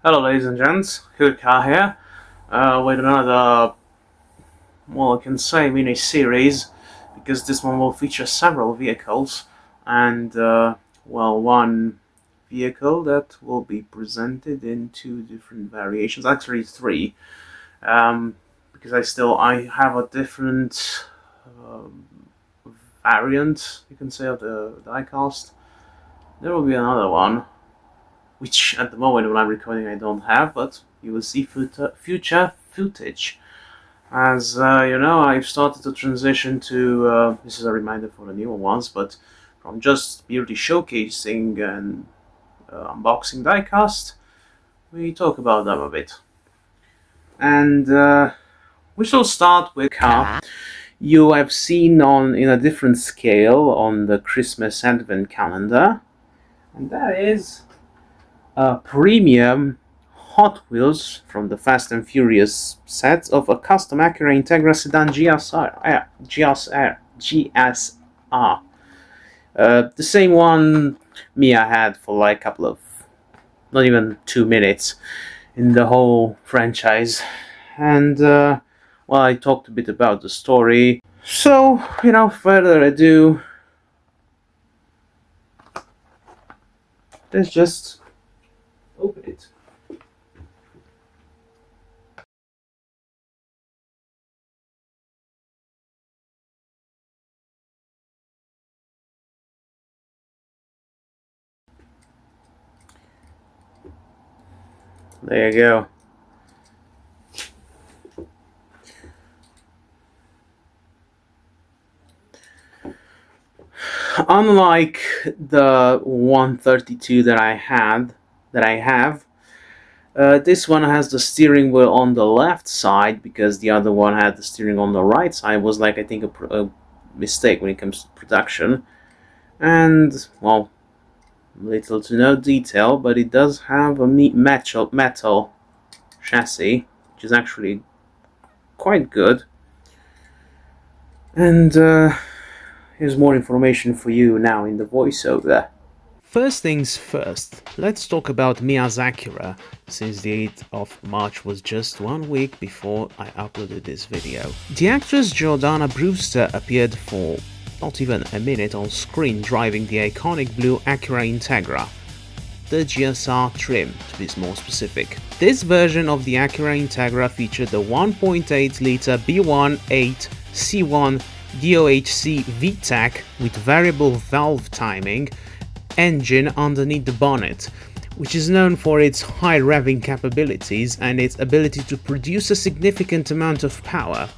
Hello ladies and gents, hyggecar here, with another, well, I can say mini series, because this one will feature several vehicles, and, well, one vehicle that will be presented in two different variations, actually three, because I have a different variant, you can say, of the diecast. There will be another one, which at the moment when I'm recording I don't have, but you will see future footage. As I've started to transition to, this is a reminder for the newer ones, but from just merely showcasing and unboxing diecast, we talk about them a bit. And we shall start with car you have seen in a different scale on the Christmas Advent calendar, and that is a premium Hot Wheels from the Fast and Furious set of a custom Acura Integra sedan GSR. The same one Mia had for like a couple of, not even 2 minutes in the whole franchise. And, well, I talked a bit about the story. So, without further ado, let's just open it. There you go. Unlike the 132 that I have, this one has the steering wheel on the left side, because the other one had the steering on the right side. It was like, I think, a mistake when it comes to production. And, well, little to no detail, but it does have a metal chassis, which is actually quite good. And here's more information for you now in the voiceover. First things first, let's talk about Mia's Acura, since the 8th of March was just 1 week before I uploaded this video. The actress Jada Brewster appeared for not even a minute on screen driving the iconic blue Acura Integra, the GSR trim to be more specific. This version of the Acura Integra featured the 1.8-litre B1.8 C1 DOHC VTEC with variable valve timing engine underneath the bonnet, which is known for its high revving capabilities and its ability to produce a significant amount of power,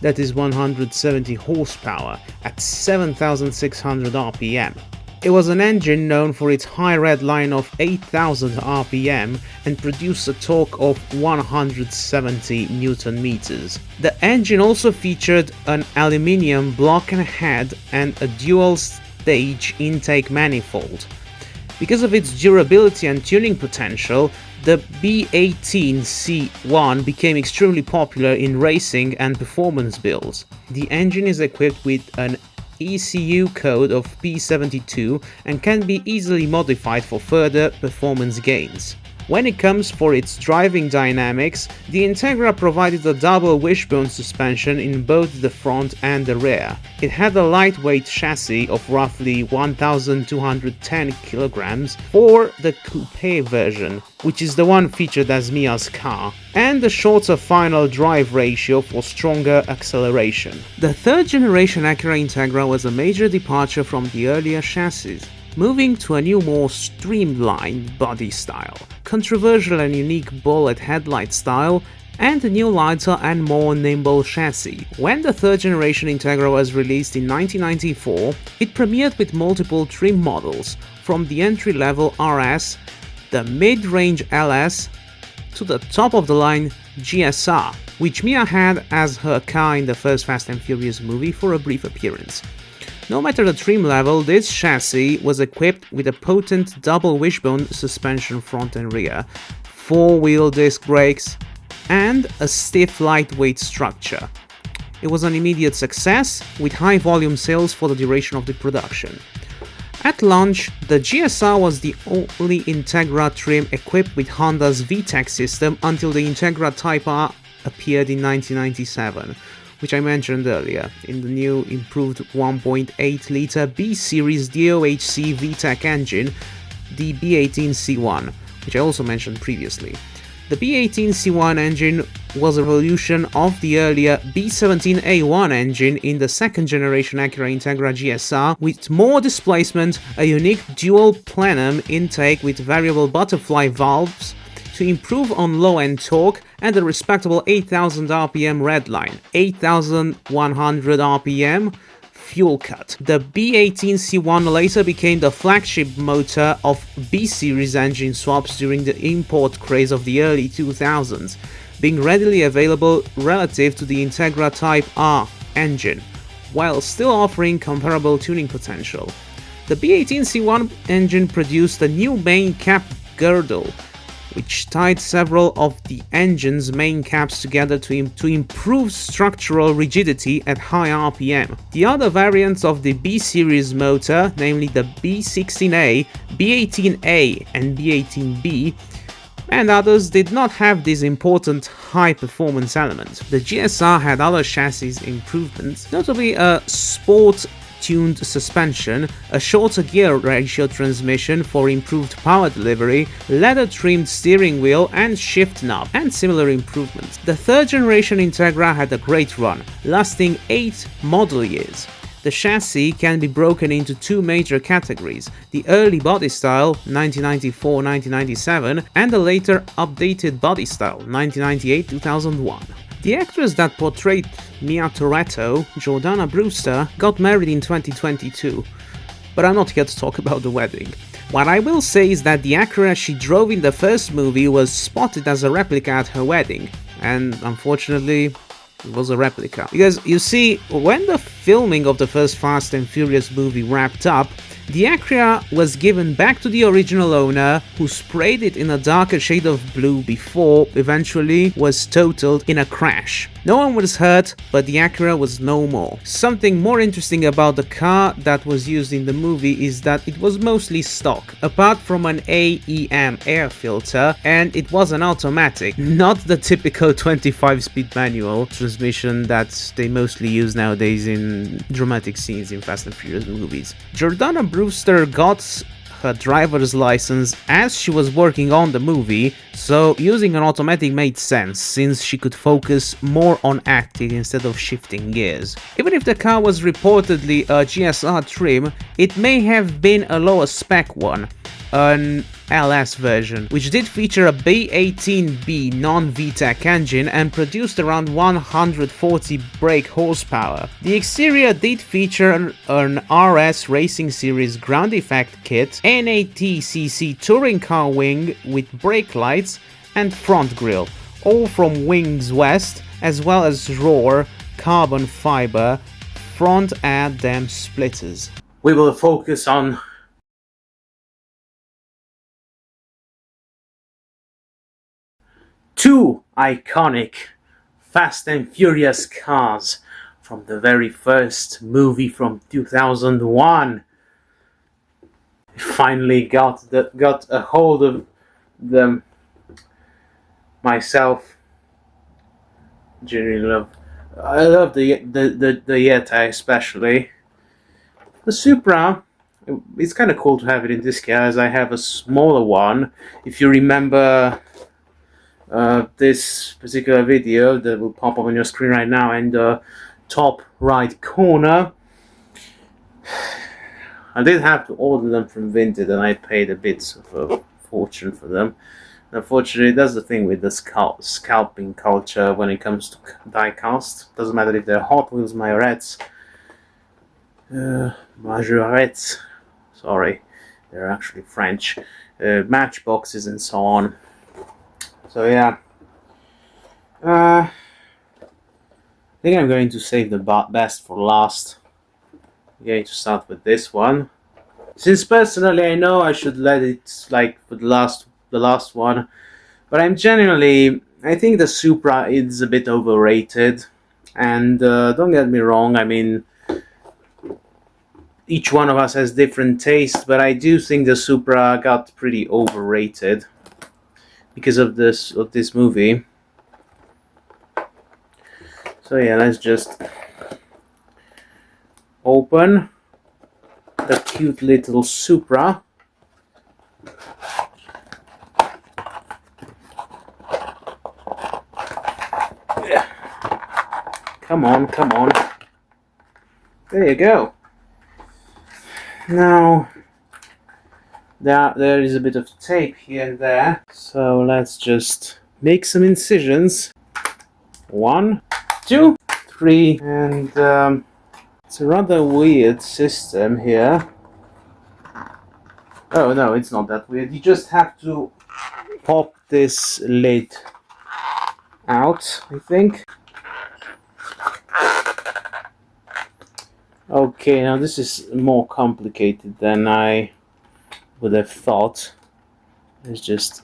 that is 170 horsepower, at 7,600 RPM. It was an engine known for its high red line of 8,000 RPM and produced a torque of 170 Nm. The engine also featured an aluminium block and head and a dual-stage intake manifold. Because of its durability and tuning potential, the B18C1 became extremely popular in racing and performance builds. The engine is equipped with an ECU code of P72 and can be easily modified for further performance gains. When it comes for its driving dynamics, the Integra provided a double wishbone suspension in both the front and the rear. It had a lightweight chassis of roughly 1,210 kg for the coupe version, which is the one featured as Mia's car, and a shorter final drive ratio for stronger acceleration. The third generation Acura Integra was a major departure from the earlier chassis, moving to a new, more streamlined body style, controversial and unique bullet headlight style, and a new lighter and more nimble chassis. When the third generation Integra was released in 1994, it premiered with multiple trim models, from the entry-level RS, the mid-range LS, to the top-of-the-line GSR, which Mia had as her car in the first Fast and Furious movie for a brief appearance. No matter the trim level, this chassis was equipped with a potent double wishbone suspension front and rear, 4-wheel disc brakes, and a stiff lightweight structure. It was an immediate success, with high volume sales for the duration of the production. At launch, the GSR was the only Integra trim equipped with Honda's VTEC system until the Integra Type R appeared in 1997, which I mentioned earlier, in the new improved 1.8-litre B-Series DOHC VTEC engine, the B18C1, which I also mentioned previously. The B18C1 engine was a evolution of the earlier B17A1 engine in the second generation Acura Integra GSR, with more displacement, a unique dual plenum intake with variable butterfly valves to improve on low-end torque, and a respectable 8000 RPM redline, 8100 RPM fuel cut. The B18C1 later became the flagship motor of B-Series engine swaps during the import craze of the early 2000s, being readily available relative to the Integra Type R engine, while still offering comparable tuning potential. The B18C1 engine produced a new main cap girdle, which tied several of the engine's main caps together to improve structural rigidity at high RPM. The other variants of the B-Series motor, namely the B16A, B18A and B18B, and others, did not have this important high-performance element. The GSR had other chassis improvements, notably a sport-tuned suspension, a shorter gear ratio transmission for improved power delivery, leather-trimmed steering wheel and shift knob, and similar improvements. The third generation Integra had a great run, lasting 8 model years. The chassis can be broken into two major categories: the early body style 1994-1997 and the later updated body style 1998-2001. The actress that portrayed Mia Toretto, Jordana Brewster, got married in 2022, but I'm not here to talk about the wedding. What I will say is that the Acura she drove in the first movie was spotted as a replica at her wedding, and unfortunately it was a replica. Because, you see, when the filming of the first Fast and Furious movie wrapped up, the Acura was given back to the original owner, who sprayed it in a darker shade of blue before eventually was totaled in a crash. No one was hurt, but the Acura was no more. Something more interesting about the car that was used in the movie is that it was mostly stock, apart from an AEM air filter, and it was an automatic, not the typical 25-speed manual transmission that they mostly use nowadays in dramatic scenes in Fast and Furious movies. Jordana Brewster got her driver's license as she was working on the movie, so using an automatic made sense since she could focus more on acting instead of shifting gears. Even if the car was reportedly a GSR trim, it may have been a lower spec one, an LS version, which did feature a B18B non-VTEC engine and produced around 140 brake horsepower. The exterior did feature an RS Racing Series ground effect kit, NATCC touring car wing with brake lights and front grille, all from Wings West, as well as Roar carbon fiber front air dam splitters. We will focus on two iconic Fast and Furious cars from the very first movie from 2001. Finally got a hold of them myself. Genuinely I love the Jetta especially. The Supra, it's kind of cool to have it in this car, as I have a smaller one. If you remember this particular video that will pop up on your screen right now in the top right corner, I did have to order them from Vinted, and I paid a bit of a fortune for them. Unfortunately, that's the thing with the scalping culture when it comes to die-cast. Doesn't matter if they're Hot Wheels Majorettes, sorry, they're actually French, Matchboxes and so on. So yeah, I think I'm going to save the best for last. I'm going to start with this one, since personally I know I should let it like for the last one, but I think the Supra is a bit overrated, and don't get me wrong, I mean, each one of us has different tastes, but I do think the Supra got pretty overrated because of this movie. So yeah, let's just open the cute little Supra. Yeah. Come on, come on. There you go. Now, there is a bit of tape here and there, so let's just make some incisions. 1, 2, 3, and it's a rather weird system here. Oh no, it's not that weird. You just have to pop this lid out, I think. Okay, now this is more complicated than I would have thought. Let's just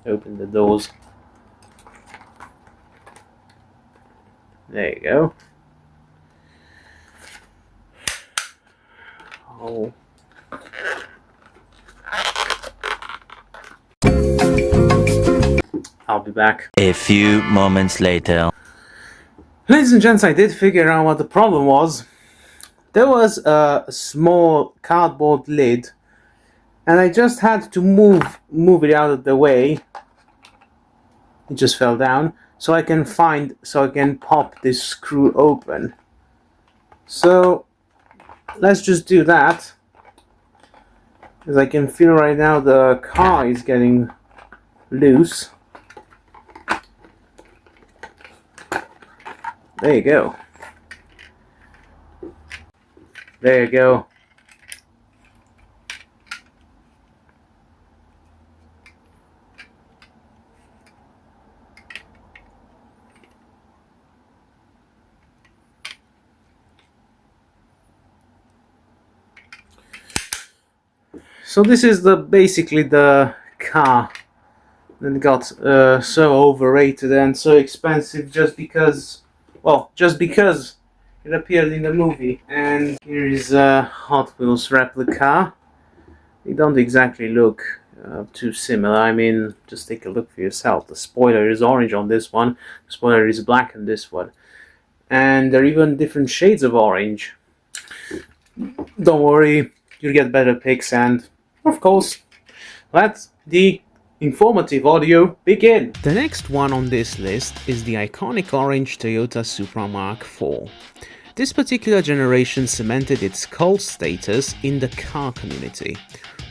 open the doors. There you go. Oh. I'll be back. A few moments later. Ladies and gents, I did figure out what the problem was. There was a small cardboard lid, and I just had to move it out of the way. It just fell down, so I can pop this screw open. So let's just do that, because I can feel right now the car is getting loose. There you go. There you go. So this is basically the car that got so overrated and so expensive just because it appeared in the movie. And here is a Hot Wheels replica. They don't exactly look too similar. I mean, just take a look for yourself. The spoiler is orange on this one, the spoiler is black on this one, and there are even different shades of orange. Don't worry, you'll get better pics, and of course, let the informative audio begin. The next one on this list is the iconic orange Toyota Supra Mk4. This particular generation cemented its cult status in the car community.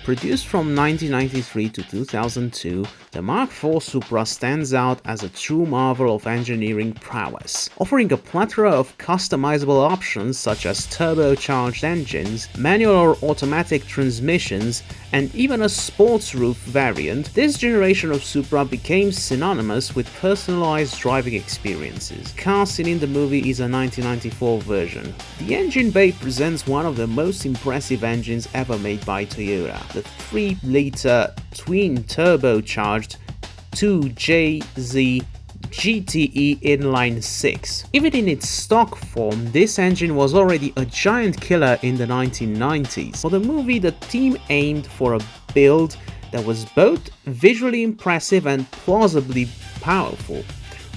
Produced from 1993 to 2002, the Mk4 Supra stands out as a true marvel of engineering prowess, offering a plethora of customizable options such as turbocharged engines, manual or automatic transmissions, and even a sports roof variant. This generation of Supra became synonymous with personalized driving experiences. Cast in the movie is a 1994 version. The engine bay presents one of the most impressive engines ever made by Toyota. The 3-liter twin turbocharged 2JZ GTE inline 6. Even in its stock form, this engine was already a giant killer in the 1990s. For the movie, the team aimed for a build that was both visually impressive and plausibly powerful,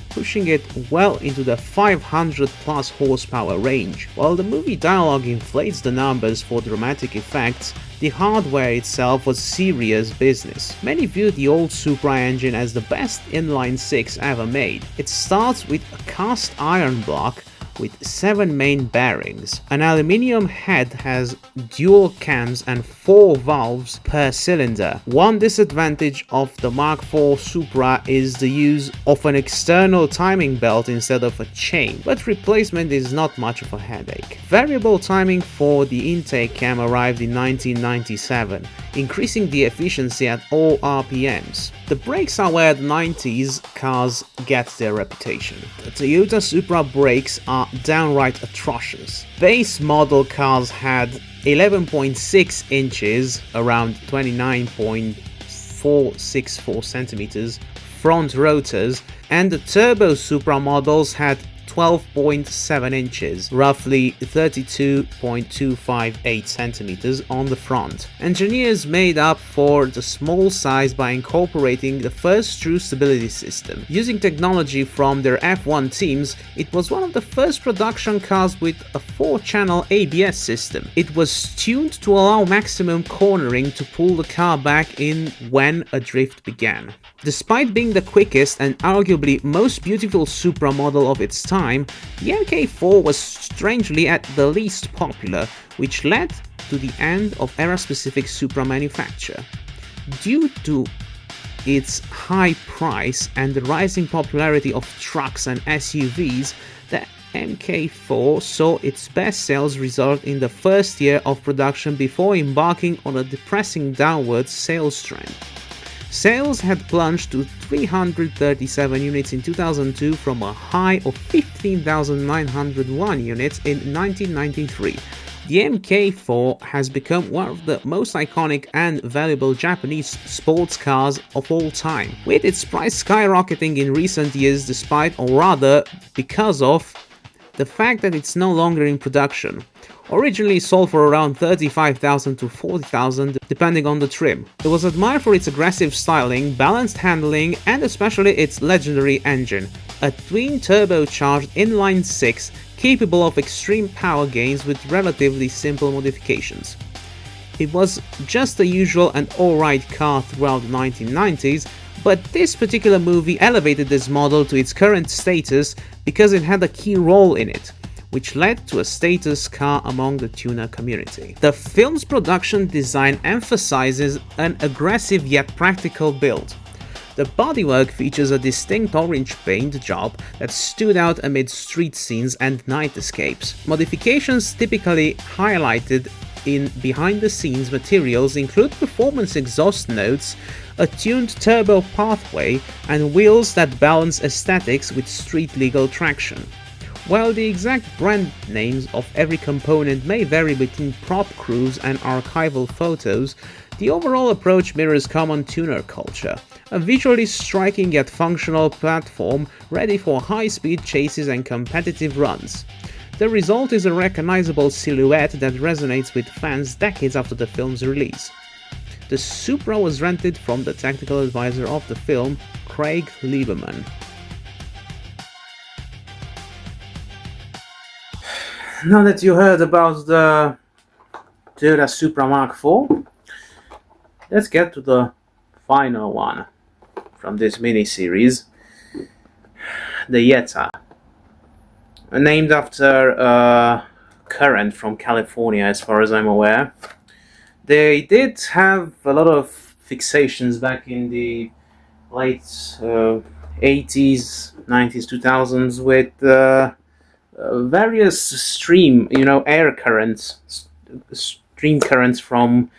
pushing it well into the 500 plus horsepower range. While the movie dialogue inflates the numbers for dramatic effects, the hardware itself was serious business. Many viewed the old Supra engine as the best inline 6 ever made. It starts with a cast iron block with 7 main bearings. An aluminium head has dual cams and 4 valves per cylinder. One disadvantage of the Mk4 Supra is the use of an external timing belt instead of a chain, but replacement is not much of a headache. Variable timing for the intake cam arrived in 1997, increasing the efficiency at all RPMs. The brakes are where the 90s cars get their reputation. The Toyota Supra brakes are downright atrocious. Base model cars had 11.6 inches, around 29.464 centimeters, front rotors, and the Turbo Supra models had 12.7 inches, roughly 32.258 centimeters on the front. Engineers made up for the small size by incorporating the first true stability system. Using technology from their F1 teams, it was one of the first production cars with a 4-channel ABS system. It was tuned to allow maximum cornering to pull the car back in when a drift began. Despite being the quickest and arguably most beautiful Supra model of its time, the Mk4 was strangely at the least popular, which led to the end of era-specific Supra manufacture. Due to its high price and the rising popularity of trucks and SUVs, the Mk4 saw its best sales result in the first year of production before embarking on a depressing downward sales trend. Sales had plunged to 337 units in 2002 from a high of 15,901 units in 1993. The Mk4 has become one of the most iconic and valuable Japanese sports cars of all time, with its price skyrocketing in recent years despite, or rather because of, the fact that it's no longer in production. Originally sold for around 35,000 to 40,000 depending on the trim. It was admired for its aggressive styling, balanced handling, and especially its legendary engine, a twin-turbocharged inline-6 capable of extreme power gains with relatively simple modifications. It was just a usual and alright car throughout the 1990s, but this particular movie elevated this model to its current status because it had a key role in it, which led to a status car among the tuner community. The film's production design emphasizes an aggressive yet practical build. The bodywork features a distinct orange paint job that stood out amid street scenes and night escapes. Modifications typically highlighted in behind-the-scenes materials include performance exhaust notes, a tuned turbo pathway, and wheels that balance aesthetics with street-legal traction. While the exact brand names of every component may vary between prop crews and archival photos, the overall approach mirrors common tuner culture, a visually striking yet functional platform ready for high-speed chases and competitive runs. The result is a recognizable silhouette that resonates with fans decades after the film's release. The Supra was rented from the technical advisor of the film, Craig Lieberman. Now that you heard about the Jada Supra Mk4, let's get to the final one from this mini-series, the Jetta. Named after a current from California, as far as I'm aware. They did have a lot of fixations back in the late 80s, 90s, 2000s with various air currents, stream currents from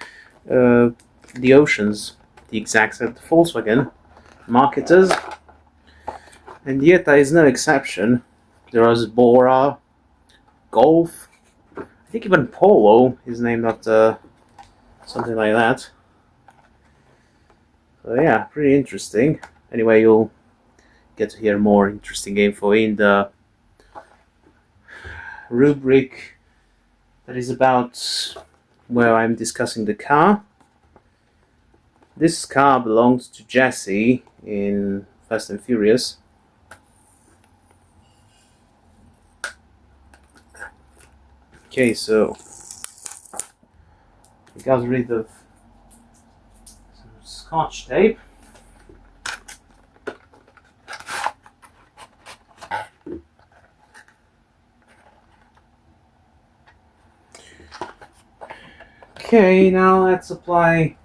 the oceans, the exact Volkswagen marketers, and Jetta is no exception. There was Bora, Golf, I think even Polo is named after something like that. So yeah, pretty interesting. Anyway, you'll get to hear more interesting info in the rubric that is about where I'm discussing the car. This car belongs to Jesse in Fast and Furious. Okay, so we got rid of some scotch tape. Okay, now let's apply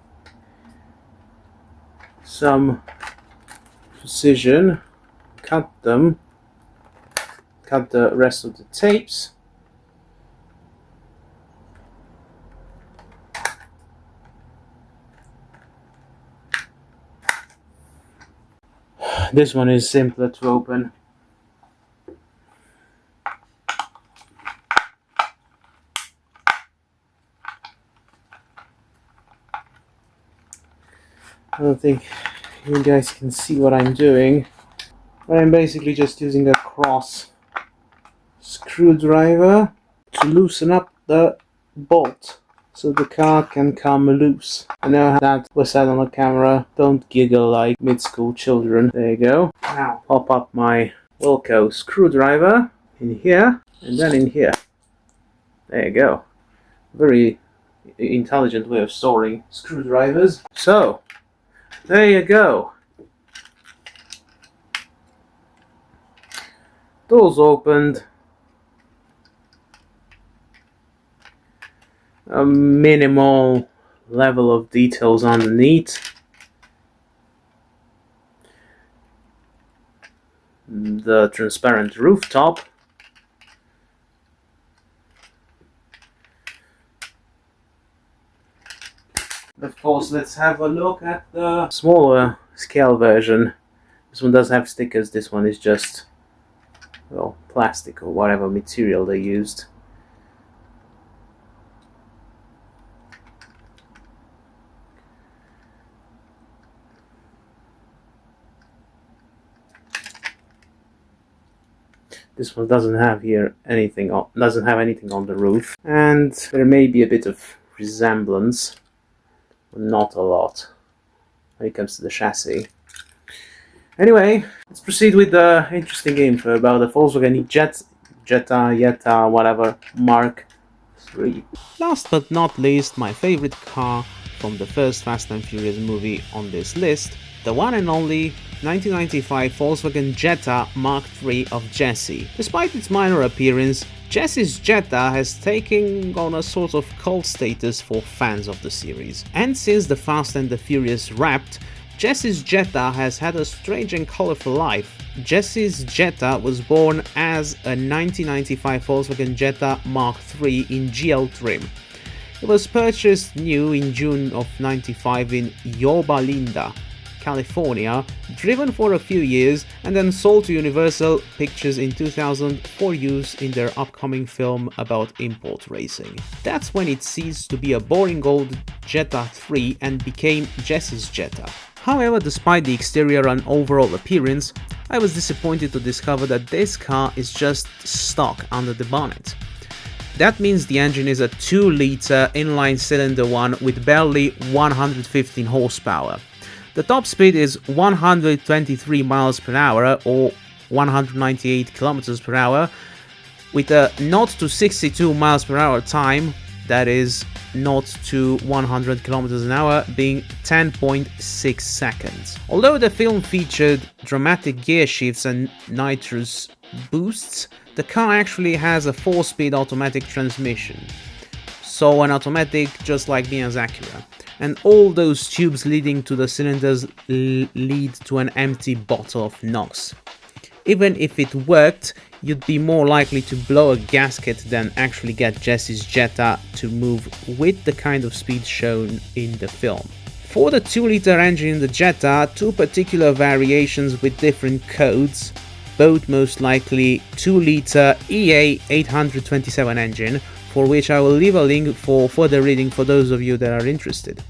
some precision, cut the rest of the tapes. This one is simpler to open. I don't think you guys can see what I'm doing, but I'm basically just using a cross screwdriver to loosen up the bolt so the car can come loose. I know that was said on the camera, don't giggle like mid-school children. There you go. Now pop up my Wilco screwdriver in here and then in here. There you go. Very intelligent way of storing screwdrivers. So there you go. Doors opened. A minimal level of details underneath. The transparent rooftop. Of course, let's have a look at the smaller scale version. This one does have stickers, this one is just, well, plastic or whatever material they used. This one doesn't have anything on the roof, and there may be a bit of resemblance, but not a lot when it comes to the chassis. Anyway, let's proceed with the interesting info about the Volkswagen Jetta, whatever, Mk3. Last but not least, my favorite car from the first Fast and Furious movie on this list, the one and only 1995 Volkswagen Jetta Mk3 of Jesse. Despite its minor appearance, Jesse's Jetta has taken on a sort of cult status for fans of the series. And since the Fast and the Furious wrapped, Jesse's Jetta has had a strange and colorful life. Jesse's Jetta was born as a 1995 Volkswagen Jetta Mk3 in GL trim. It was purchased new in June of 95 in Yorba Linda, California, driven for a few years, and then sold to Universal Pictures in 2000 for use in their upcoming film about import racing. That's when it ceased to be a boring old Jetta 3 and became Jesse's Jetta. However, despite the exterior and overall appearance, I was disappointed to discover that this car is just stock under the bonnet. That means the engine is a 2-liter inline cylinder one with barely 115 horsepower. The top speed is 123 miles per hour or 198 kilometers per hour, with a 0 to 62 miles per hour time, that is 0 to 100 kilometers an hour, being 10.6 seconds. Although the film featured dramatic gear shifts and nitrous boosts, the car actually has a 4-speed automatic transmission. So an automatic just like Mia's Acura. And all those tubes leading to the cylinders lead to an empty bottle of NOx. Even if it worked, you'd be more likely to blow a gasket than actually get Jesse's Jetta to move with the kind of speed shown in the film. For the 2-liter engine in the Jetta, 2 particular variations with different codes, both most likely 2-liter EA 827 engine, for which I will leave a link for further reading for those of you that are interested.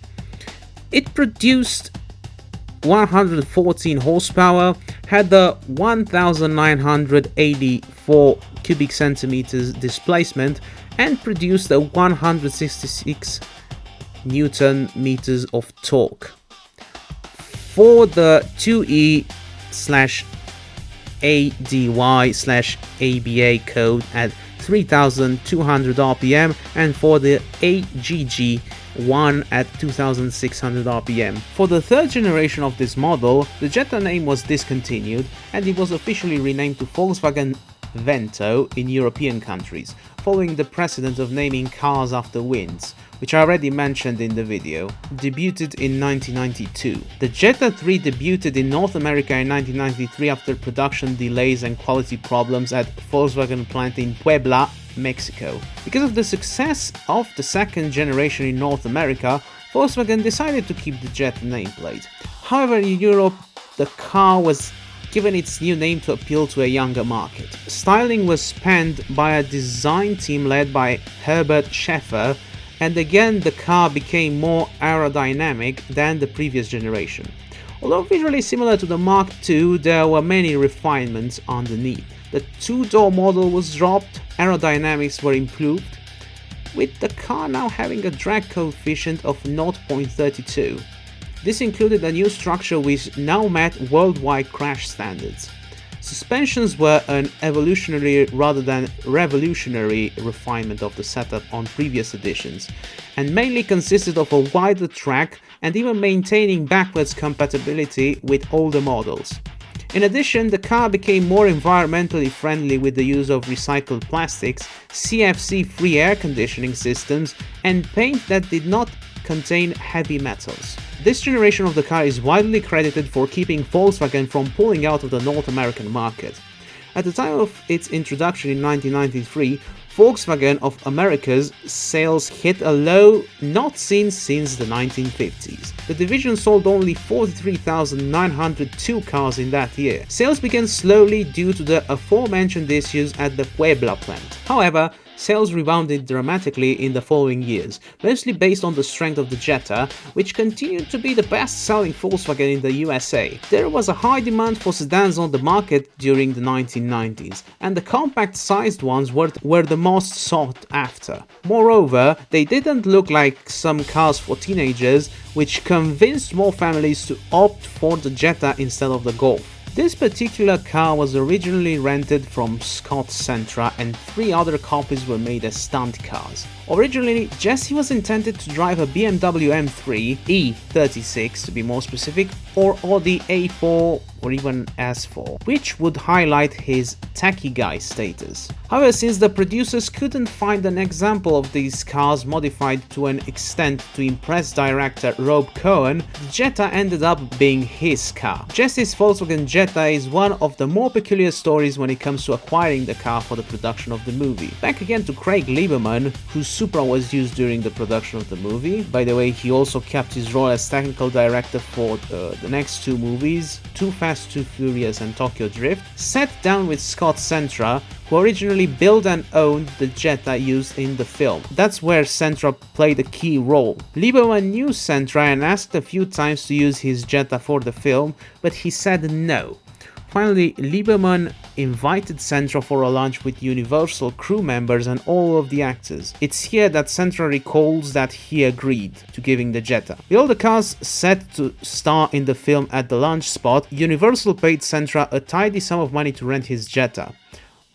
It produced 114 horsepower, had the 1984 cubic centimeters displacement, and produced a 166 Newton meters of torque. For the 2E/ADY/ABA code at 3200 RPM, and for the AGG1 at 2600 RPM. For the third generation of this model, the Jetta name was discontinued and it was officially renamed to Volkswagen Vento in European countries, following the precedent of naming cars after winds, which I already mentioned in the video. Debuted in 1992. The Jetta 3 debuted in North America in 1993 after production delays and quality problems at Volkswagen plant in Puebla, Mexico. Because of the success of the second generation in North America, Volkswagen decided to keep the Jetta nameplate. However, in Europe, the car was given its new name to appeal to a younger market. Styling was penned by a design team led by Herbert Scheffer, and again the car became more aerodynamic than the previous generation. Although visually similar to the Mark II, there were many refinements underneath. The two-door model was dropped, aerodynamics were improved, with the car now having a drag coefficient of 0.32. This included a new structure which now met worldwide crash standards. Suspensions were an evolutionary rather than revolutionary refinement of the setup on previous editions, and mainly consisted of a wider track and even maintaining backwards compatibility with older models. In addition, the car became more environmentally friendly with the use of recycled plastics, CFC-free air conditioning systems, and paint that did not contain heavy metals. This generation of the car is widely credited for keeping Volkswagen from pulling out of the North American market. At the time of its introduction in 1993, Volkswagen of America's sales hit a low not seen since the 1950s. The division sold only 43,902 cars in that year. Sales began slowly due to the aforementioned issues at the Puebla plant. However, sales rebounded dramatically in the following years, mostly based on the strength of the Jetta, which continued to be the best-selling Volkswagen in the USA. There was a high demand for sedans on the market during the 1990s, and the compact-sized ones were the most sought after. Moreover, they didn't look like some cars for teenagers, which convinced more families to opt for the Jetta instead of the Golf. This particular car was originally rented from Scott Sentra, and 3 other copies were made as stunt cars. Originally, Jesse was intended to drive a BMW M3, E36 to be more specific, or Audi A4 or even S4, which would highlight his tacky guy status. However, since the producers couldn't find an example of these cars modified to an extent to impress director Rob Cohen, the Jetta ended up being his car. Jesse's Volkswagen Jetta is one of the more peculiar stories when it comes to acquiring the car for the production of the movie. Back again to Craig Lieberman, whose Supra was used during the production of the movie. By the way, he also kept his role as technical director for the next 2 movies, Too Fast, Too Furious and Tokyo Drift. Sat down with Scott Sentra, who originally built and owned the Jetta used in the film. That's where Sentra played a key role. Lieberman knew Sentra and asked a few times to use his Jetta for the film, but he said no. Finally, Lieberman invited Sentra for a lunch with Universal crew members and all of the actors. It's here that Sentra recalls that he agreed to giving the Jetta. With all the cars set to star in the film at the lunch spot, Universal paid Sentra a tidy sum of money to rent his Jetta.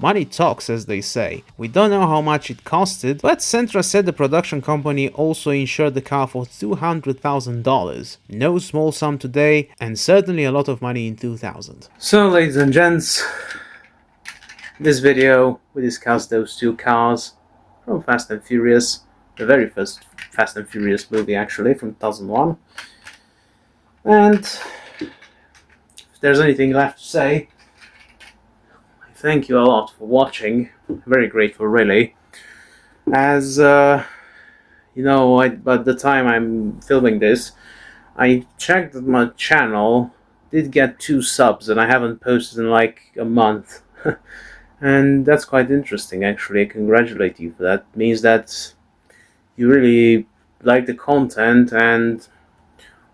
Money talks, as they say. We don't know how much it costed, but Sentra said the production company also insured the car for $200,000. No small sum today, and certainly a lot of money in 2000. So, ladies and gents, in this video we discussed those 2 cars from Fast and Furious, the very first Fast and Furious movie actually, from 2001. And if there's anything left to say, thank you a lot for watching. Very grateful, really. As you know, by the time I'm filming this, I checked that my channel did get 2 subs, and I haven't posted in like a month. And that's quite interesting, actually. I congratulate you for that. It means that you really like the content, and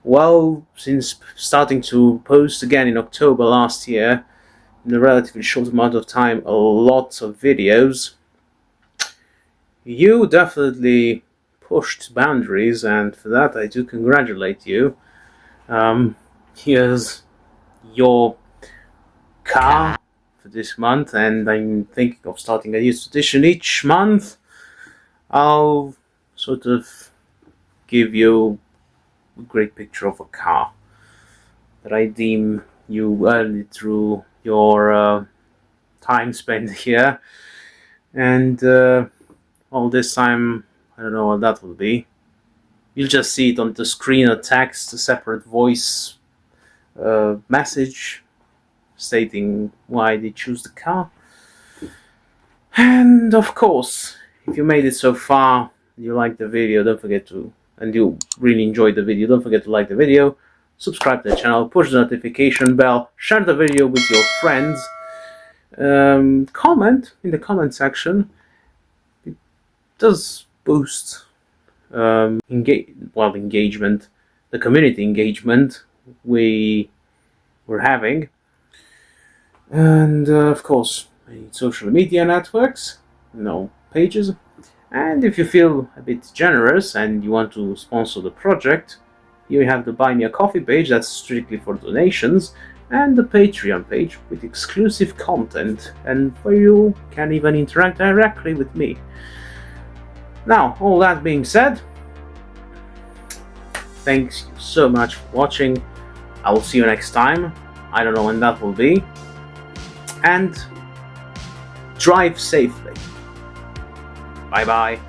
well, since starting to post again in October last year, in a relatively short amount of time, a lot of videos, you definitely pushed boundaries, and for that I do congratulate you. Here's your car for this month, and I'm thinking of starting a new tradition. Each month I'll sort of give you a great picture of a car that I deem you earned through your time spent here, and all this time, I don't know what that will be. You'll just see it on the screen, a text, a separate voice message stating why they choose the car. And of course, if you made it so far, you like the video, don't forget to, and you really enjoyed the video, don't forget to like the video, subscribe to the channel, push the notification bell, share the video with your friends, comment in the comment section. It does boost engagement, the community engagement we were having. And of course, any social media networks, pages. And if you feel a bit generous and you want to sponsor the project, here you have the Buy Me a Coffee page that's strictly for donations, and the Patreon page with exclusive content and where you can even interact directly with me. Now, all that being said, thanks so much for watching. I will see you next time. I don't know when that will be. And drive safely. Bye bye.